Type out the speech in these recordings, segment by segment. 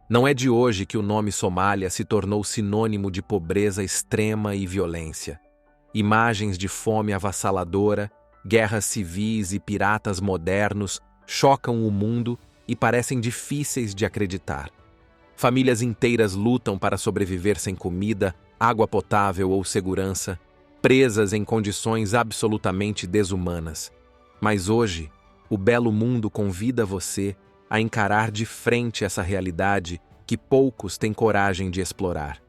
Não é de hoje que o nome Somália se tornou sinônimo de pobreza extrema e violência. Imagens de fome avassaladora, guerras civis e piratas modernos chocam o mundo e parecem difíceis de acreditar. Famílias inteiras lutam para sobreviver sem comida, água potável ou segurança, presas em condições absolutamente desumanas. Mas hoje, o belo mundo convida você a encarar de frente essa realidade que poucos têm coragem de explorar.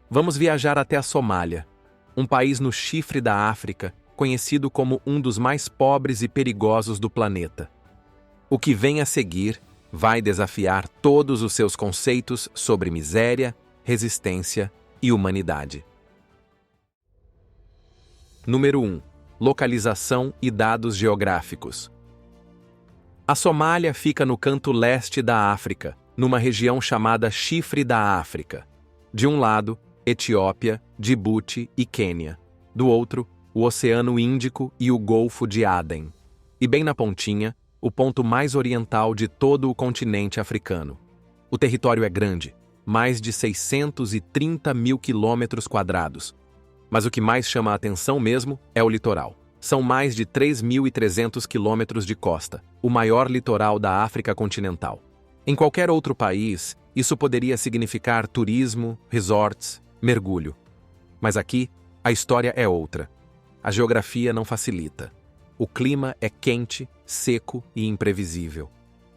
Vamos viajar até a Somália, um país no chifre da África, conhecido como um dos mais pobres e perigosos do planeta. O que vem a seguir vai desafiar todos os seus conceitos sobre miséria, resistência e humanidade. Número 1. Localização e dados geográficos. A Somália fica no canto leste da África, numa região chamada Chifre da África. De um lado, Etiópia, Djibouti e Quênia. Do outro, o Oceano Índico e o Golfo de Aden. E bem na pontinha, o ponto mais oriental de todo o continente africano. O território é grande, mais de 630 mil quilômetros quadrados. Mas o que mais chama a atenção mesmo é o litoral. São mais de 3.300 quilômetros de costa, o maior litoral da África continental. Em qualquer outro país, isso poderia significar turismo, resorts, mergulho. Mas aqui, a história é outra. A geografia não facilita. O clima é quente, seco e imprevisível.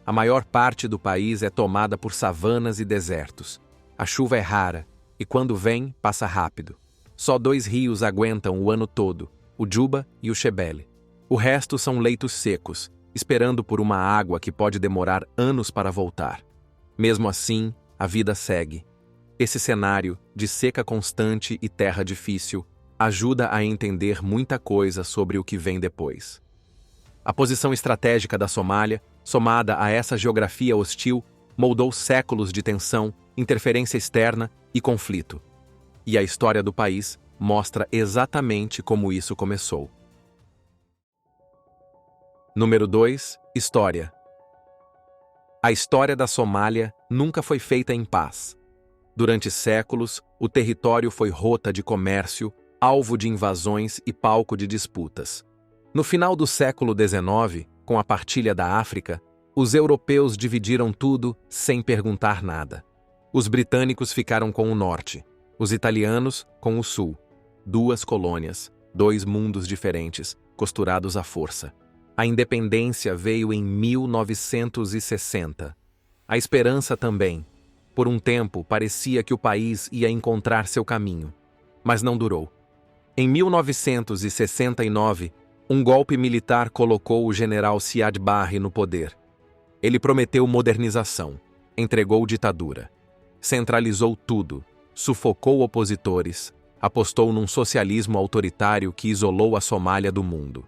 A maior parte do país é tomada por savanas e desertos. A chuva é rara e, quando vem, passa rápido. Só 2 rios aguentam o ano todo, o Juba e o Shebele. O resto são leitos secos, esperando por uma água que pode demorar anos para voltar. Mesmo assim, a vida segue. Esse cenário, de seca constante e terra difícil, ajuda a entender muita coisa sobre o que vem depois. A posição estratégica da Somália, somada a essa geografia hostil, moldou séculos de tensão, interferência externa e conflito. E a história do país mostra exatamente como isso começou. Número 2. História. A história da Somália nunca foi feita em paz. Durante séculos, o território foi rota de comércio, alvo de invasões e palco de disputas. No final do século XIX, com a partilha da África, os europeus dividiram tudo sem perguntar nada. Os britânicos ficaram com o norte, os italianos com o sul. 2 colônias, 2 mundos diferentes, costurados à força. A independência veio em 1960. A esperança também. Por um tempo, parecia que o país ia encontrar seu caminho. Mas não durou. Em 1969, um golpe militar colocou o general Siad Barre no poder. Ele prometeu modernização, entregou ditadura, centralizou tudo, sufocou opositores, apostou num socialismo autoritário que isolou a Somália do mundo.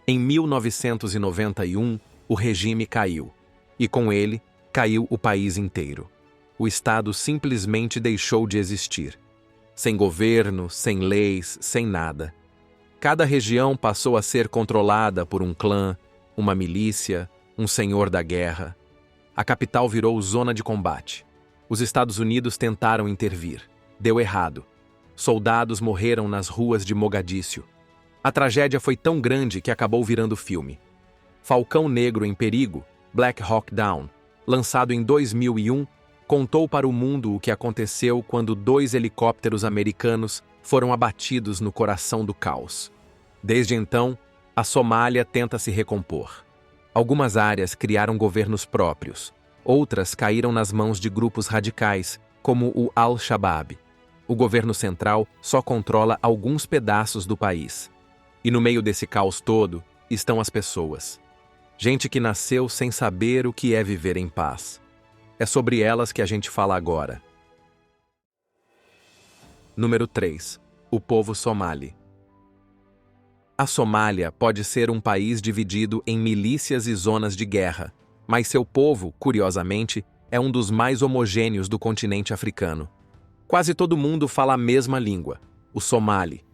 Em 1991, o regime caiu, e com ele, caiu o país inteiro. O Estado simplesmente deixou de existir. Sem governo, sem leis, sem nada. Cada região passou a ser controlada por um clã, uma milícia, um senhor da guerra. A capital virou zona de combate. Os Estados Unidos tentaram intervir. Deu errado. Soldados morreram nas ruas de Mogadíscio. A tragédia foi tão grande que acabou virando filme. Falcão Negro em Perigo, Black Hawk Down, lançado em 2001, contou para o mundo o que aconteceu quando 2 helicópteros americanos foram abatidos no coração do caos. Desde então, a Somália tenta se recompor. Algumas áreas criaram governos próprios, outras caíram nas mãos de grupos radicais, como o Al-Shabaab. O governo central só controla alguns pedaços do país. E no meio desse caos todo, estão as pessoas. Gente que nasceu sem saber o que é viver em paz. É sobre elas que a gente fala agora. Número 3. O povo somali. A Somália pode ser um país dividido em milícias e zonas de guerra, mas seu povo, curiosamente, é um dos mais homogêneos do continente africano. Quase todo mundo fala a mesma língua, o somali.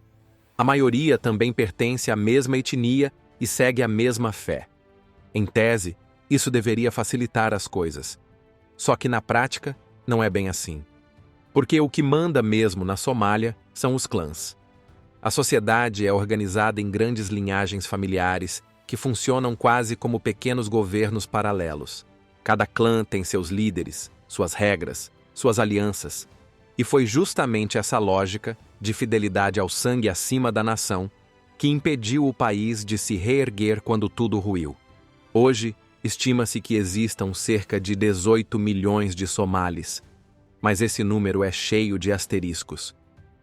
A maioria também pertence à mesma etnia e segue a mesma fé. Em tese, isso deveria facilitar as coisas. Só que na prática, não é bem assim. Porque o que manda mesmo na Somália são os clãs. A sociedade é organizada em grandes linhagens familiares que funcionam quase como pequenos governos paralelos. Cada clã tem seus líderes, suas regras, suas alianças. E foi justamente essa lógica de fidelidade ao sangue acima da nação que impediu o país de se reerguer quando tudo ruiu. Hoje, estima-se que existam cerca de 18 milhões de somalis, mas esse número é cheio de asteriscos.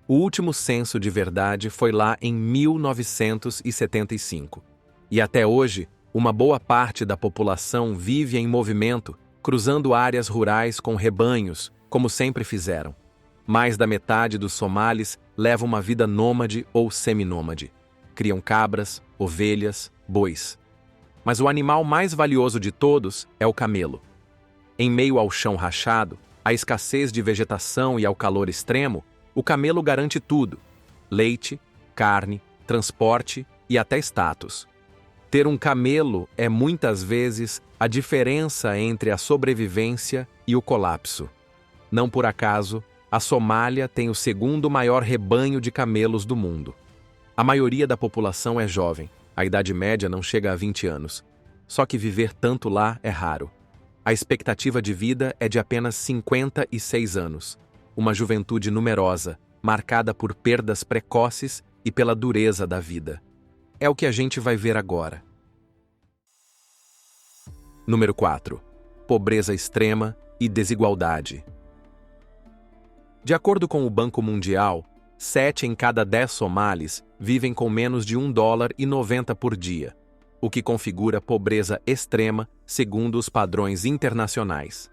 O último censo de verdade foi lá em 1975. E até hoje, uma boa parte da população vive em movimento, cruzando áreas rurais com rebanhos, como sempre fizeram. Mais da metade dos somalis leva uma vida nômade ou seminômade. Criam cabras, ovelhas, bois. Mas o animal mais valioso de todos é o camelo. Em meio ao chão rachado, à escassez de vegetação e ao calor extremo, o camelo garante tudo: leite, carne, transporte e até status. Ter um camelo é muitas vezes a diferença entre a sobrevivência e o colapso. Não por acaso, a Somália tem o segundo maior rebanho de camelos do mundo. A maioria da população é jovem, a idade média não chega a 20 anos. Só que viver tanto lá é raro. A expectativa de vida é de apenas 56 anos, uma juventude numerosa, marcada por perdas precoces e pela dureza da vida. É o que a gente vai ver agora. Número 4. Pobreza extrema e desigualdade. De acordo com o Banco Mundial, 7 em cada 10 somalis vivem com menos de $1,90 por dia, o que configura pobreza extrema segundo os padrões internacionais.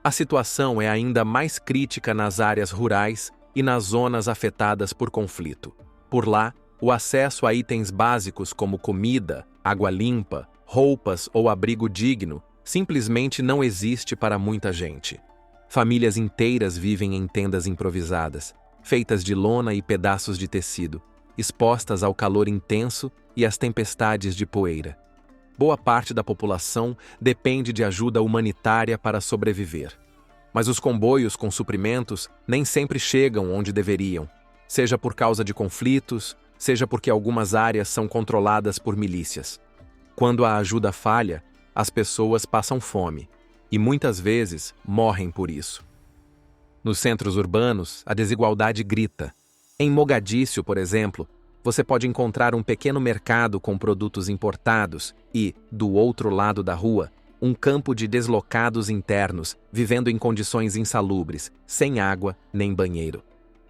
A situação é ainda mais crítica nas áreas rurais e nas zonas afetadas por conflito. Por lá, o acesso a itens básicos como comida, água limpa, roupas ou abrigo digno simplesmente não existe para muita gente. Famílias inteiras vivem em tendas improvisadas, feitas de lona e pedaços de tecido, expostas ao calor intenso e às tempestades de poeira. Boa parte da população depende de ajuda humanitária para sobreviver. Mas os comboios com suprimentos nem sempre chegam onde deveriam, seja por causa de conflitos, seja porque algumas áreas são controladas por milícias. Quando a ajuda falha, as pessoas passam fome, e muitas vezes morrem por isso. Nos centros urbanos, a desigualdade grita. Em Mogadíscio, por exemplo, você pode encontrar um pequeno mercado com produtos importados e, do outro lado da rua, um campo de deslocados internos, vivendo em condições insalubres, sem água nem banheiro.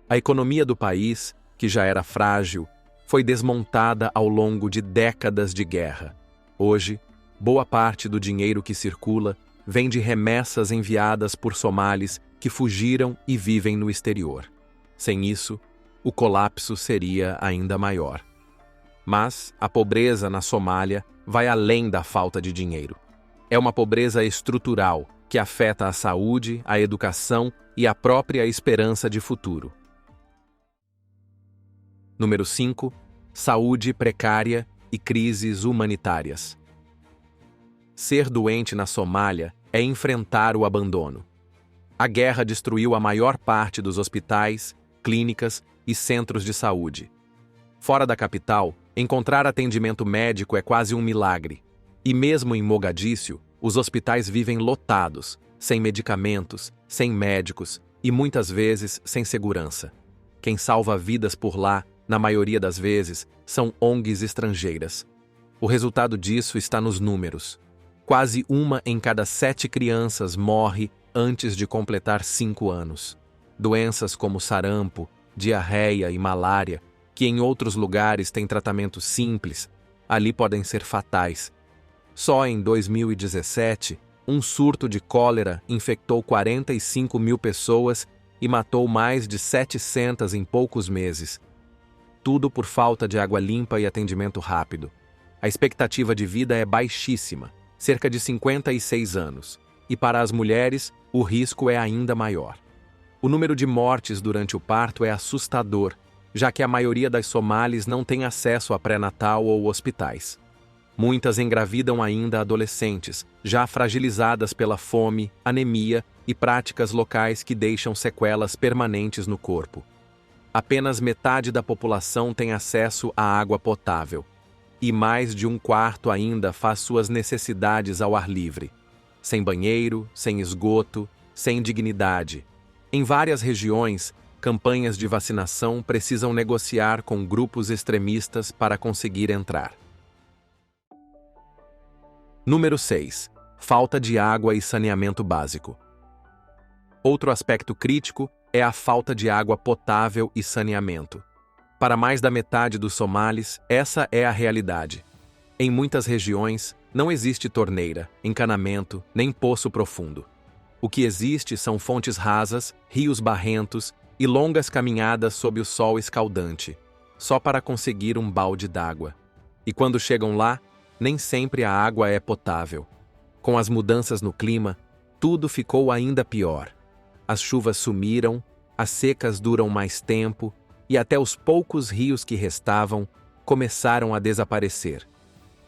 A economia do país, que já era frágil, foi desmontada ao longo de décadas de guerra. Hoje, boa parte do dinheiro que circula vem de remessas enviadas por somalis que fugiram e vivem no exterior. Sem isso, o colapso seria ainda maior. Mas a pobreza na Somália vai além da falta de dinheiro. É uma pobreza estrutural que afeta a saúde, a educação e a própria esperança de futuro. Número 5. Saúde precária e crises humanitárias. Ser doente na Somália é enfrentar o abandono. A guerra destruiu a maior parte dos hospitais, clínicas e centros de saúde. Fora da capital, encontrar atendimento médico é quase um milagre. E mesmo em Mogadíscio, os hospitais vivem lotados, sem medicamentos, sem médicos e muitas vezes sem segurança. Quem salva vidas por lá, na maioria das vezes, são ONGs estrangeiras. O resultado disso está nos números. Quase 1 em cada 7 crianças morre antes de completar 5 anos. Doenças como sarampo, diarreia e malária, que em outros lugares têm tratamento simples, ali podem ser fatais. Só em 2017, um surto de cólera infectou 45 mil pessoas e matou mais de 700 em poucos meses. Tudo por falta de água limpa e atendimento rápido. A expectativa de vida é baixíssima, cerca de 56 anos, e para as mulheres, o risco é ainda maior. O número de mortes durante o parto é assustador, já que a maioria das somalis não tem acesso a pré-natal ou hospitais. Muitas engravidam ainda adolescentes, já fragilizadas pela fome, anemia e práticas locais que deixam sequelas permanentes no corpo. Apenas metade da população tem acesso à água potável, e mais de um quarto ainda faz suas necessidades ao ar livre, sem banheiro, sem esgoto, sem dignidade. Em várias regiões, campanhas de vacinação precisam negociar com grupos extremistas para conseguir entrar. Número 6. Falta de água e saneamento básico. Outro aspecto crítico é a falta de água potável e saneamento. Para mais da metade dos somalis, essa é a realidade. Em muitas regiões, não existe torneira, encanamento, nem poço profundo. O que existe são fontes rasas, rios barrentos e longas caminhadas sob o sol escaldante, só para conseguir um balde d'água. E quando chegam lá, nem sempre a água é potável. Com as mudanças no clima, tudo ficou ainda pior. As chuvas sumiram, as secas duram mais tempo e até os poucos rios que restavam começaram a desaparecer.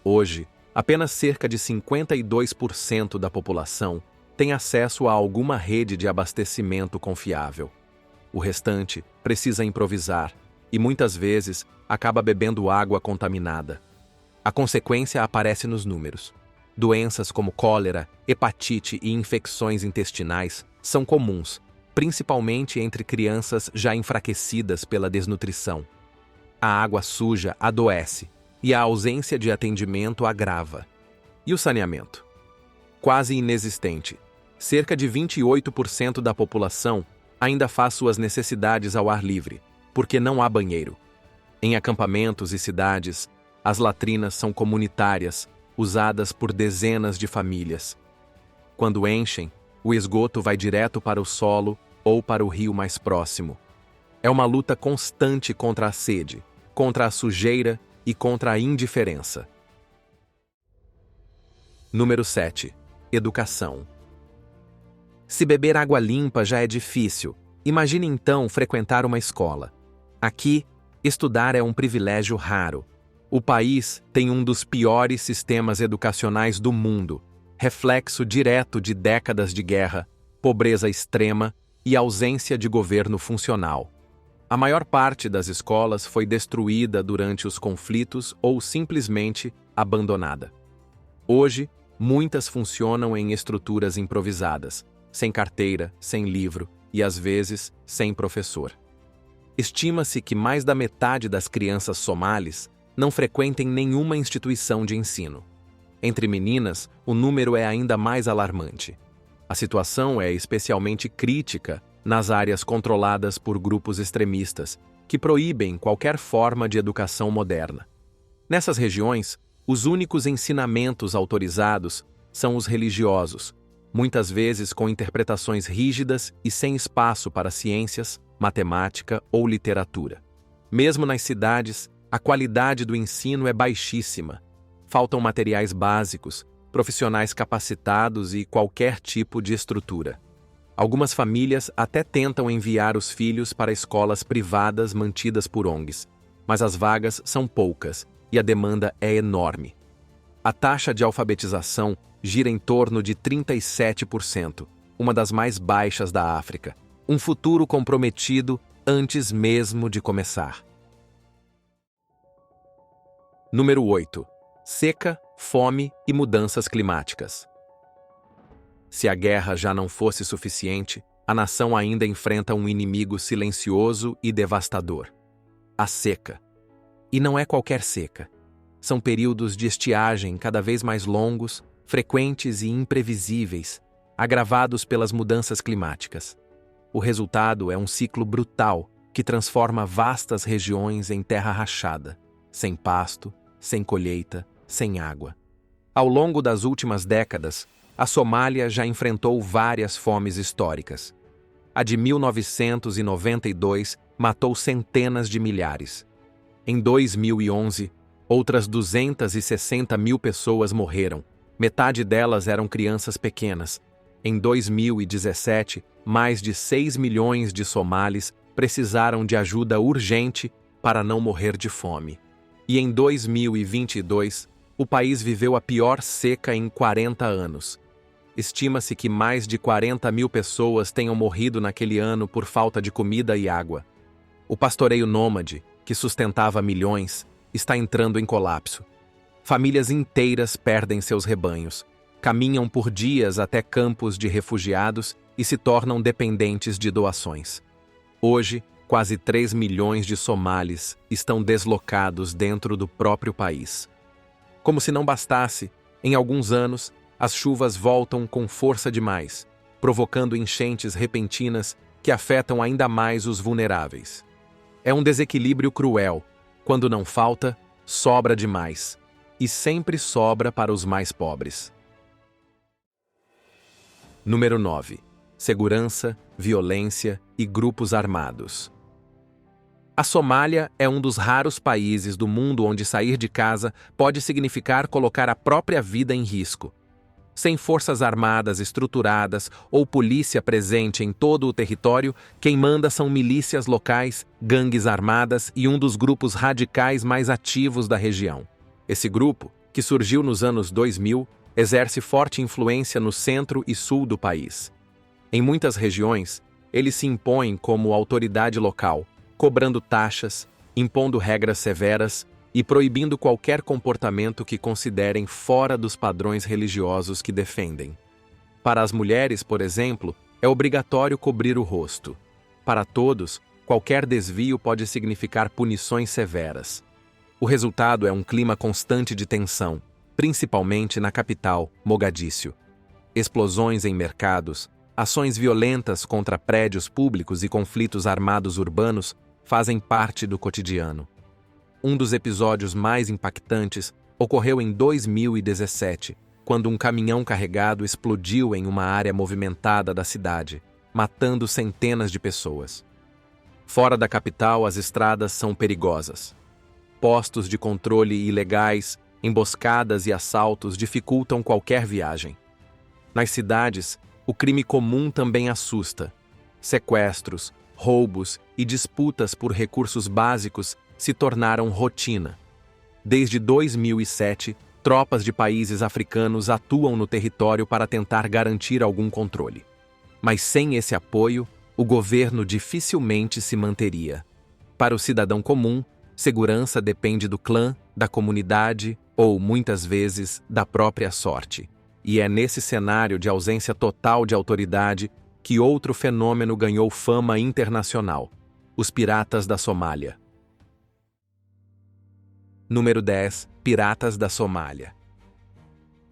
Hoje, apenas cerca de 52% da população tem acesso a alguma rede de abastecimento confiável. O restante precisa improvisar e muitas vezes acaba bebendo água contaminada. A consequência aparece nos números. Doenças como cólera, hepatite e infecções intestinais são comuns, principalmente entre crianças já enfraquecidas pela desnutrição. A água suja adoece e a ausência de atendimento agrava. E o saneamento? Quase inexistente. Cerca de 28% da população ainda faz suas necessidades ao ar livre, porque não há banheiro. Em acampamentos e cidades, as latrinas são comunitárias, usadas por dezenas de famílias. Quando enchem, o esgoto vai direto para o solo ou para o rio mais próximo. É uma luta constante contra a sede, contra a sujeira e contra a indiferença. Número 7. Educação. Se beber água limpa já é difícil, imagine então frequentar uma escola. Aqui, estudar é um privilégio raro. O país tem um dos piores sistemas educacionais do mundo, reflexo direto de décadas de guerra, pobreza extrema e ausência de governo funcional. A maior parte das escolas foi destruída durante os conflitos ou simplesmente abandonada. Hoje, muitas funcionam em estruturas improvisadas, sem carteira, sem livro e, às vezes, sem professor. Estima-se que mais da metade das crianças somalis não frequentem nenhuma instituição de ensino. Entre meninas, o número é ainda mais alarmante. A situação é especialmente crítica nas áreas controladas por grupos extremistas, que proíbem qualquer forma de educação moderna. Nessas regiões, os únicos ensinamentos autorizados são os religiosos, muitas vezes com interpretações rígidas e sem espaço para ciências, matemática ou literatura. Mesmo nas cidades, a qualidade do ensino é baixíssima. Faltam materiais básicos, profissionais capacitados e qualquer tipo de estrutura. Algumas famílias até tentam enviar os filhos para escolas privadas mantidas por ONGs, mas as vagas são poucas e a demanda é enorme. A taxa de alfabetização gira em torno de 37%, uma das mais baixas da África. Um futuro comprometido antes mesmo de começar. Número 8. Seca, fome e mudanças climáticas. Se a guerra já não fosse suficiente, a nação ainda enfrenta um inimigo silencioso e devastador: a seca. E não é qualquer seca. São períodos de estiagem cada vez mais longos, frequentes e imprevisíveis, agravados pelas mudanças climáticas. O resultado é um ciclo brutal que transforma vastas regiões em terra rachada, sem pasto, sem colheita, sem água. Ao longo das últimas décadas, a Somália já enfrentou várias fomes históricas. A de 1992 matou centenas de milhares. Em 2011, outras 260 mil pessoas morreram. Metade delas eram crianças pequenas. Em 2017, mais de 6 milhões de somalis precisaram de ajuda urgente para não morrer de fome. E em 2022, o país viveu a pior seca em 40 anos. Estima-se que mais de 40 mil pessoas tenham morrido naquele ano por falta de comida e água. O pastoreio nômade, que sustentava milhões, está entrando em colapso. Famílias inteiras perdem seus rebanhos, caminham por dias até campos de refugiados e se tornam dependentes de doações. Hoje, quase 3 milhões de somalis estão deslocados dentro do próprio país. Como se não bastasse, em alguns anos, as chuvas voltam com força demais, provocando enchentes repentinas que afetam ainda mais os vulneráveis. É um desequilíbrio cruel. Quando não falta, sobra demais. E sempre sobra para os mais pobres. Número 9. Segurança, violência e grupos armados. A Somália é um dos raros países do mundo onde sair de casa pode significar colocar a própria vida em risco. Sem forças armadas estruturadas ou polícia presente em todo o território, quem manda são milícias locais, gangues armadas e um dos grupos radicais mais ativos da região. Esse grupo, que surgiu nos anos 2000, exerce forte influência no centro e sul do país. Em muitas regiões, eles se impõem como autoridade local, cobrando taxas, impondo regras severas e proibindo qualquer comportamento que considerem fora dos padrões religiosos que defendem. Para as mulheres, por exemplo, é obrigatório cobrir o rosto. Para todos, qualquer desvio pode significar punições severas. O resultado é um clima constante de tensão, principalmente na capital, Mogadíscio. Explosões em mercados, ações violentas contra prédios públicos e conflitos armados urbanos fazem parte do cotidiano. Um dos episódios mais impactantes ocorreu em 2017, quando um caminhão carregado explodiu em uma área movimentada da cidade, matando centenas de pessoas. Fora da capital, as estradas são perigosas. Postos de controle ilegais, emboscadas e assaltos dificultam qualquer viagem. Nas cidades, o crime comum também assusta. Sequestros, roubos e disputas por recursos básicos se tornaram rotina. Desde 2007, tropas de países africanos atuam no território para tentar garantir algum controle. Mas sem esse apoio, o governo dificilmente se manteria. Para o cidadão comum, segurança depende do clã, da comunidade ou, muitas vezes, da própria sorte. E é nesse cenário de ausência total de autoridade que outro fenômeno ganhou fama internacional: os piratas da Somália. Número 10. Piratas da Somália.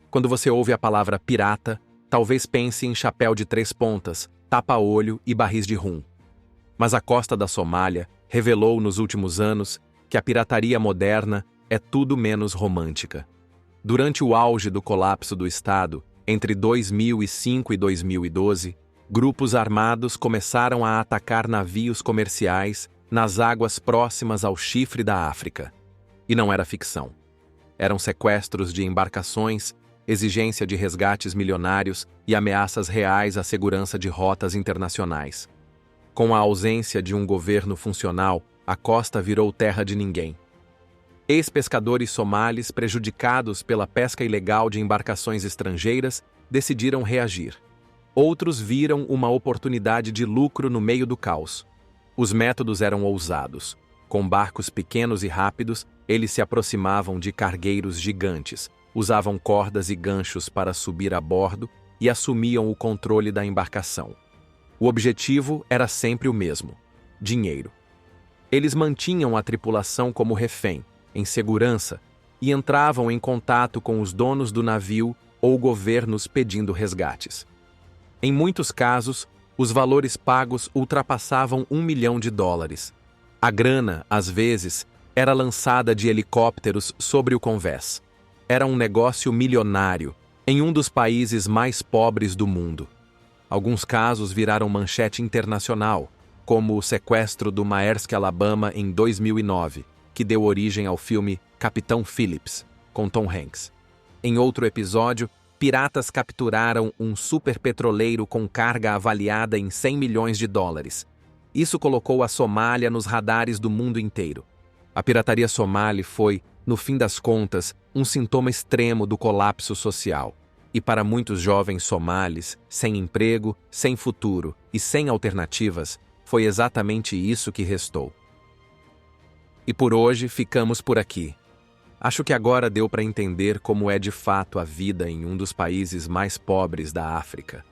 Quando você ouve a palavra pirata, talvez pense em chapéu de 3 pontas, tapa-olho e barris de rum. Mas a costa da Somália revelou nos últimos anos que a pirataria moderna é tudo menos romântica. Durante o auge do colapso do Estado, entre 2005 e 2012, grupos armados começaram a atacar navios comerciais nas águas próximas ao chifre da África. E não era ficção. Eram sequestros de embarcações, exigência de resgates milionários e ameaças reais à segurança de rotas internacionais. Com a ausência de um governo funcional, a costa virou terra de ninguém. Ex-pescadores somalis, prejudicados pela pesca ilegal de embarcações estrangeiras, decidiram reagir. Outros viram uma oportunidade de lucro no meio do caos. Os métodos eram ousados. Com barcos pequenos e rápidos, eles se aproximavam de cargueiros gigantes, usavam cordas e ganchos para subir a bordo e assumiam o controle da embarcação. O objetivo era sempre o mesmo: dinheiro. Eles mantinham a tripulação como refém, em segurança, e entravam em contato com os donos do navio ou governos pedindo resgates. Em muitos casos, os valores pagos ultrapassavam US$ 1 milhão. A grana, às vezes, era lançada de helicópteros sobre o convés. Era um negócio milionário, em um dos países mais pobres do mundo. Alguns casos viraram manchete internacional, como o sequestro do Maersk Alabama em 2009, que deu origem ao filme Capitão Phillips, com Tom Hanks. Em outro episódio, piratas capturaram um superpetroleiro com carga avaliada em US$ 100 milhões. Isso colocou a Somália nos radares do mundo inteiro. A pirataria somali foi, no fim das contas, um sintoma extremo do colapso social. E para muitos jovens somalis, sem emprego, sem futuro e sem alternativas, foi exatamente isso que restou. E por hoje ficamos por aqui. Acho que agora deu para entender como é de fato a vida em um dos países mais pobres da África.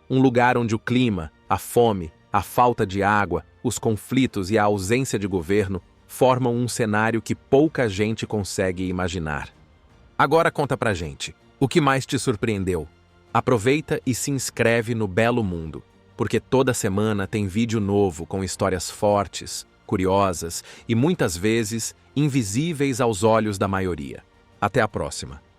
Um lugar onde o clima, a fome, a falta de água, os conflitos e a ausência de governo formam um cenário que pouca gente consegue imaginar. Agora conta pra gente, o que mais te surpreendeu? Aproveita e se inscreve no Belo Mundo, porque toda semana tem vídeo novo com histórias fortes, curiosas e muitas vezes invisíveis aos olhos da maioria. Até a próxima!